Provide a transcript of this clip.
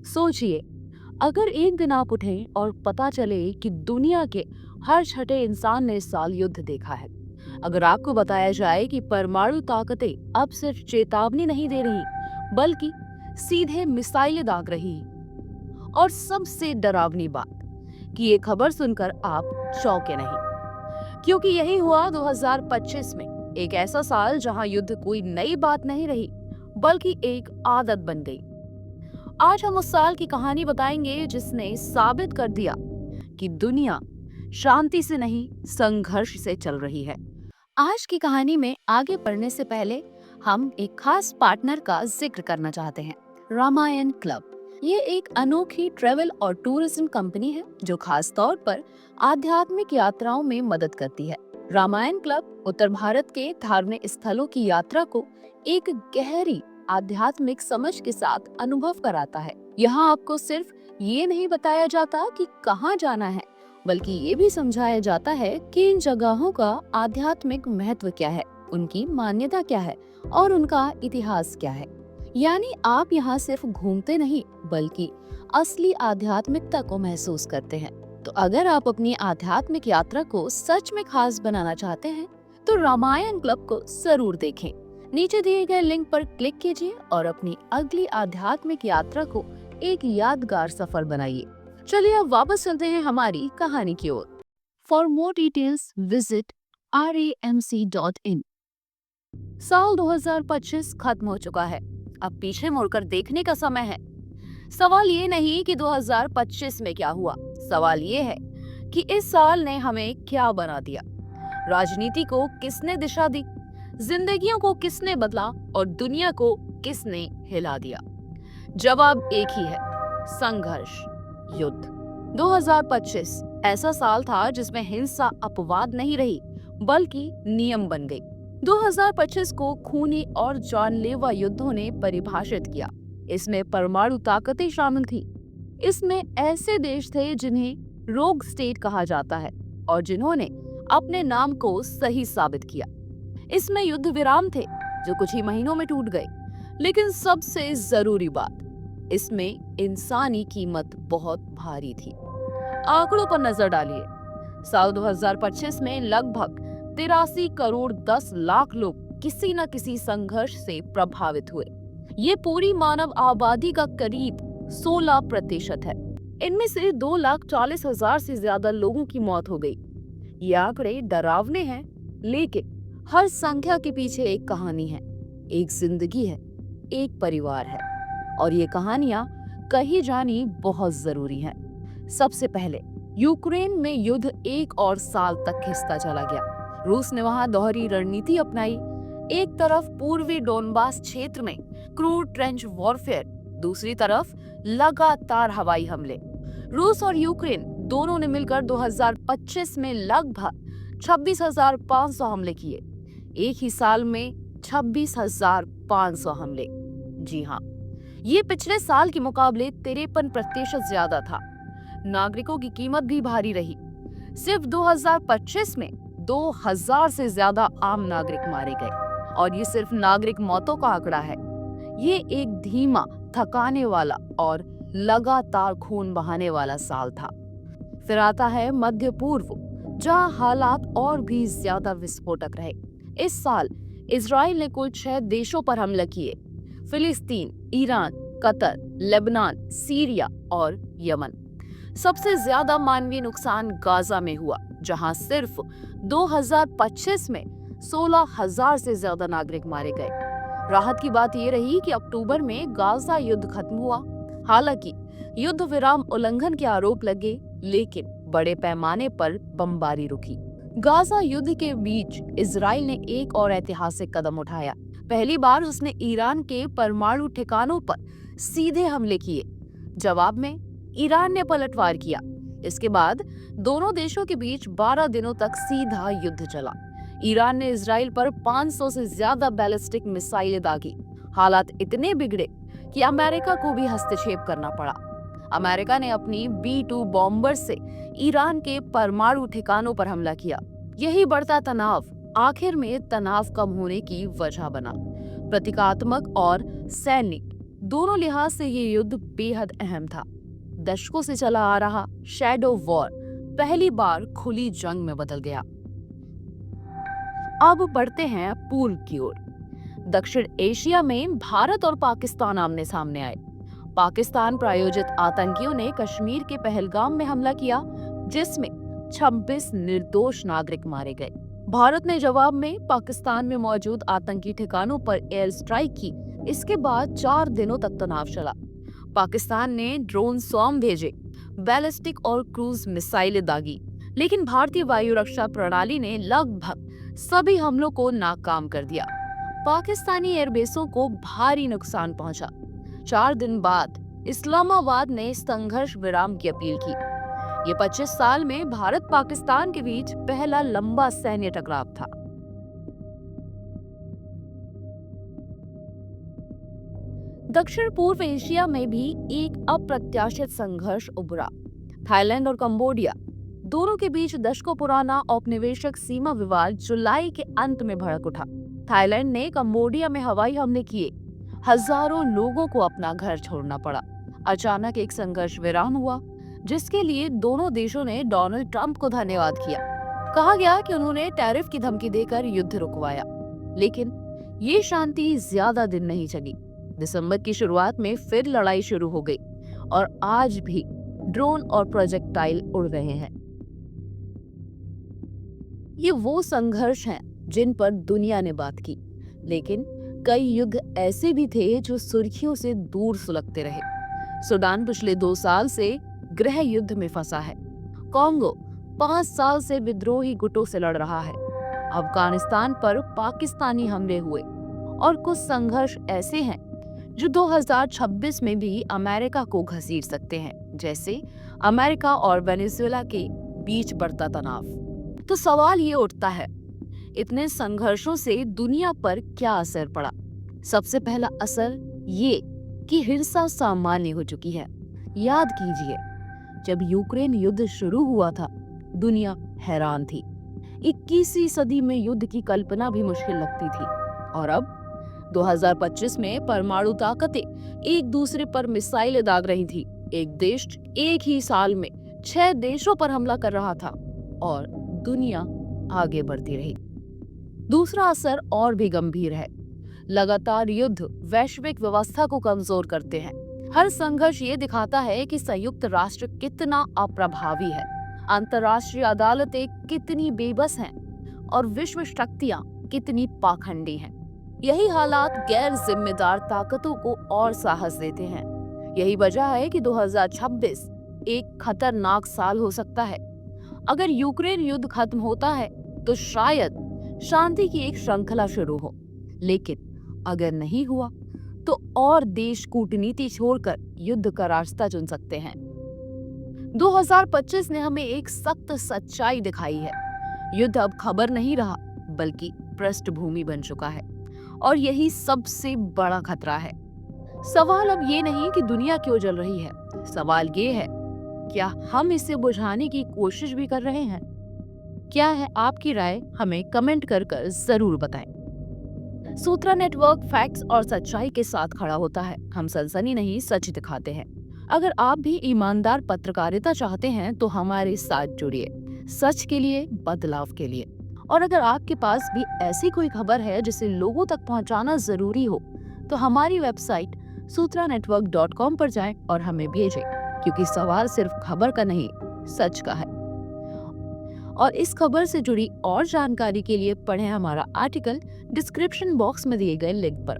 सोचिए, अगर एक दिन आप उठें और पता चले कि दुनिया के हर छठे इंसान ने इस साल युद्ध देखा है। अगर आपको बताया जाए कि परमाणु ताकतें अब सिर्फ चेतावनी नहीं दे रही, बल्कि सीधे मिसाइलें दाग रही हैं। और सबसे डरावनी बात कि ये खबर सुनकर आप चौंके नहीं, क्योंकि यही हुआ 2025 में। एक ऐसा साल जहां युद्ध कोई नई बात नहीं रही, बल्कि एक आदत बन गई। आज हम उस साल की कहानी बताएंगे जिसने साबित कर दिया कि दुनिया शांति से नहीं, संघर्ष से चल रही है। आज की कहानी में आगे बढ़ने से पहले हम एक खास पार्टनर का जिक्र करना चाहते हैं, रामायण क्लब। ये एक अनोखी ट्रेवल और टूरिज्म कंपनी है जो खास तौर पर आध्यात्मिक यात्राओं में मदद करती है। रामायण क्लब उत्तर भारत के धार्मिक स्थलों की यात्रा को एक गहरी आध्यात्मिक समझ के साथ अनुभव कराता है। यहाँ आपको सिर्फ ये नहीं बताया जाता कि कहाँ जाना है, बल्कि ये भी समझाया जाता है कि इन जगहों का आध्यात्मिक महत्व क्या है, उनकी मान्यता क्या है और उनका इतिहास क्या है। यानी आप यहाँ सिर्फ घूमते नहीं, बल्कि असली आध्यात्मिकता को महसूस करते हैं। तो अगर आप अपनी आध्यात्मिक यात्रा को सच में खास बनाना चाहते हैं, तो रामायण क्लब को जरूर देखें। नीचे दिए गए लिंक पर क्लिक कीजिए और अपनी अगली आध्यात्मिक यात्रा को एक यादगार सफर बनाइए। चलिए अब वापस चलते हैं हमारी कहानी की ओर। For more details visit ramc.in। साल 2025 खत्म हो चुका है। अब पीछे मुड़कर देखने का समय है। सवाल ये नहीं कि 2025 में क्या हुआ, सवाल ये है कि इस साल ने हमें क्या बना दिया। राजनीति को किसने दिशा दी, जिंदगियों को किसने बदला और दुनिया को किसने हिला दिया। जवाब एक ही है, संघर्ष, युद्ध। 2025 ऐसा साल था जिसमें हिंसा अपवाद नहीं रही, बल्कि नियम बन गई। 2025 को खूनी और जानलेवा युद्धों ने परिभाषित किया। इसमें परमाणु ताकतें शामिल थी। इसमें ऐसे देश थे जिन्हें रोग स्टेट कहा जाता है और जिन्होंने अपने नाम को सही साबित किया। इसमें युद्ध विराम थे जो कुछ ही महीनों में टूट गए। लेकिन सबसे जरूरी बात, इसमें इंसानी कीमत बहुत भारी थी। आंकड़ों पर नजर डालिए। साल 2025 में लगभग 83 करोड़ 10 लाख लोग किसी न किसी संघर्ष से प्रभावित हुए। ये पूरी मानव आबादी का करीब 16% है। इनमें से 2,40,000 से ज्यादा लोगों की मौत हो गई। ये आंकड़े डरावने हैं, लेकिन हर संख्या के पीछे एक कहानी है, एक जिंदगी है, एक परिवार है, और ये कहानियां कही जानी बहुत जरूरी है। सबसे पहले यूक्रेन में युद्ध एक और साल तक खिंचता चला गया। रूस ने वहां दोहरी रणनीति अपनाई। एक तरफ पूर्वी डोनबास क्षेत्र में क्रूड ट्रेंच वॉरफेयर, दूसरी तरफ लगातार हवाई हमले। रूस और यूक्रेन दोनों ने मिलकर 2025 में लगभग 26,500 हमले किए। एक ही साल में 26,500 हमले। जी हाँ, ये पिछले साल के मुकाबले 53% ज्यादा था। नागरिकों की कीमत भी भारी रही। सिर्फ 2025 में 2,000 से ज्यादा आम नागरिक मारे गए, और ये सिर्फ नागरिक मौतों का आंकड़ा है। ये एक धीमा, थकाने वाला और लगातार खून बहाने वाला साल था। फिर आता है मध्य पूर्व, जहां हालात और भी ज्यादा विस्फोटक रहे। इस साल इजराइल ने कुल 6 देशों पर हमला किए: फिलिस्तीन, ईरान, कतर, लेबनान, सीरिया और यमन। सबसे ज्यादा मानवीय नुकसान गाजा में हुआ, जहां सिर्फ 2025 में 16,000 से ज्यादा नागरिक मारे गए। राहत की बात यह रही कि अक्टूबर में गाजा युद्ध खत्म हुआ। हालांकि युद्ध विराम उल्लंघन के आरोप लगे, लेकिन बड़े पैमाने पर बमबारी रुकी। गाजा युद्ध के बीच इजराइल ने एक और ऐतिहासिक कदम उठाया। पहली बार उसने ईरान के परमाणु ठिकानों पर सीधे हमले किए। जवाब में ईरान ने पलटवार किया। इसके बाद दोनों देशों के बीच 12 दिनों तक सीधा युद्ध चला। ईरान ने इजराइल पर 500 से ज्यादा बैलिस्टिक मिसाइलें दागी। हालात इतने बिगड़े कि अमेरिका को भी हस्तक्षेप करना पड़ा। अमेरिका ने अपनी B-2 बॉम्बर से ईरान के परमाणु ठिकानों पर हमला किया। यही बढ़ता तनाव आखिर में तनाव कम होने की वजह बना। प्रतीकात्मक और सैनिक दोनों लिहाज से ये युद्ध बेहद अहम था। दशकों से चला आ रहा शैडो वॉर पहली बार खुली जंग में बदल गया। अब बढ़ते हैं पूर्व की ओर। दक्षिण एशिया में भारत और पाकिस्तान आमने सामने आए। पाकिस्तान प्रायोजित आतंकियों ने कश्मीर के पहलगाम में हमला किया, जिसमें 26 निर्दोष नागरिक मारे गए। भारत ने जवाब में पाकिस्तान में मौजूद आतंकी ठिकानों पर एयर स्ट्राइक की। इसके बाद 4 दिनों तक तनाव चला। पाकिस्तान ने ड्रोन सॉर्म भेजे, बैलिस्टिक और क्रूज मिसाइलें दागी, लेकिन भारतीय वायु रक्षा प्रणाली ने लगभग सभी हमलों को नाकाम कर दिया। पाकिस्तानी एयरबेसों को भारी नुकसान पहुंचा। 4 दिन बाद इस्लामाबाद ने संघर्ष विराम की अपील की। ये 25 साल में भारत पाकिस्तान के बीच पहला लंबा सैन्य टकराव था। दक्षिण पूर्व एशिया में भी एक अप्रत्याशित संघर्ष उभरा। थाईलैंड और कंबोडिया दोनों के बीच दशकों पुराना औपनिवेशिक सीमा विवाद जुलाई के अंत में भड़क उठा। थाईलैंड ने कंबोडिया में हवाई हमले किए, हजारों लोगों को अपना घर छोड़ना पड़ा। अचानक एक संघर्ष विराम हुआ, जिसके लिए दोनों देशों ने डोनाल्ड ट्रंप को धन्यवाद किया। कहा गया कि उन्होंने टैरिफ की धमकी देकर युद्ध रुकवाया, लेकिन ये शांति ज्यादा दिन नहीं चली। दिसंबर की शुरुआत में फिर लड़ाई शुरू हो गई और आज भी ड्रोन और प्रोजेक्टाइल उड़ रहे हैं। ये वो संघर्ष हैं जिन पर दुनिया ने बात की, लेकिन कई युद्ध ऐसे भी थे जो सुर्खियों से दूर सुलगते रहे। सूडान पिछले 2 साल से गृह युद्ध में फंसा है। कॉन्गो 5 साल से विद्रोही गुटों से लड़ रहा है। अफगानिस्तान पर पाकिस्तानी हमले हुए और कुछ संघर्ष ऐसे हैं जो 2026 में भी अमेरिका को घसीट सकते हैं, जैसे अमेरिका और वेनेजुएला के बीच बढ़ता तनाव। तो सवाल ये उठता है, इतने संघर्षों से दुनिया पर क्या असर पड़ा? सबसे पहला असर ये कि हिंसा सामान्य हो चुकी है। याद कीजिए, जब यूक्रेन युद्ध शुरू हुआ था, दुनिया हैरान थी। 21वीं सदी में युद्ध की कल्पना भी मुश्किल लगती थी, और अब 2025 में परमाणु ताकतें एक दूसरे पर मिसाइलें दाग रही थी। एक देश एक ही साल में 6 देशों पर हमला कर रहा था और दुनिया आगे बढ़ती रही। दूसरा असर और भी गंभीर है। लगातार युद्ध वैश्विक व्यवस्था को कमजोर करते हैं। हर संघर्ष ये दिखाता है कि संयुक्त राष्ट्र कितना अप्रभावी है, अंतर्राष्ट्रीय अदालतें कितनी बेबस हैं और विश्व शक्तियां कितनी पाखंडी हैं। यही हालात गैर जिम्मेदार ताकतों को और साहस देते हैं। यही वजह है कि 2026 एक खतरनाक साल हो सकता है। अगर यूक्रेन युद्ध खत्म होता है तो शायद शांति की एक श्रृंखला शुरू हो, लेकिन अगर नहीं हुआ तो और देश कूटनीति छोड़कर युद्ध का रास्ता चुन सकते हैं। 2025 ने हमें एक सख्त सच्चाई दिखाई है। युद्ध अब खबर नहीं रहा, बल्कि पृष्ठभूमि बन चुका है, और यही सबसे बड़ा खतरा है। सवाल अब ये नहीं कि दुनिया क्यों जल रही है, सवाल ये है, क्या हम इसे बुझाने की कोशिश भी कर रहे हैं? क्या है आपकी राय? हमें कमेंट कर जरूर बताएं। सूत्रा नेटवर्क फैक्ट्स और सच्चाई के साथ खड़ा होता है। हम सनसनी नहीं, सच दिखाते हैं। अगर आप भी ईमानदार पत्रकारिता चाहते हैं तो हमारे साथ जुड़िए, सच के लिए, बदलाव के लिए। और अगर आपके पास भी ऐसी कोई खबर है जिसे लोगों तक पहुंचाना जरूरी हो, तो हमारी वेबसाइट sutranetwork.com पर जाएं और हमें भेजें, क्योंकि सवाल सिर्फ खबर का नहीं, सच का है। और इस खबर से जुड़ी और जानकारी के लिए पढ़ें हमारा आर्टिकल डिस्क्रिप्शन बॉक्स में दिए गए लिंक पर।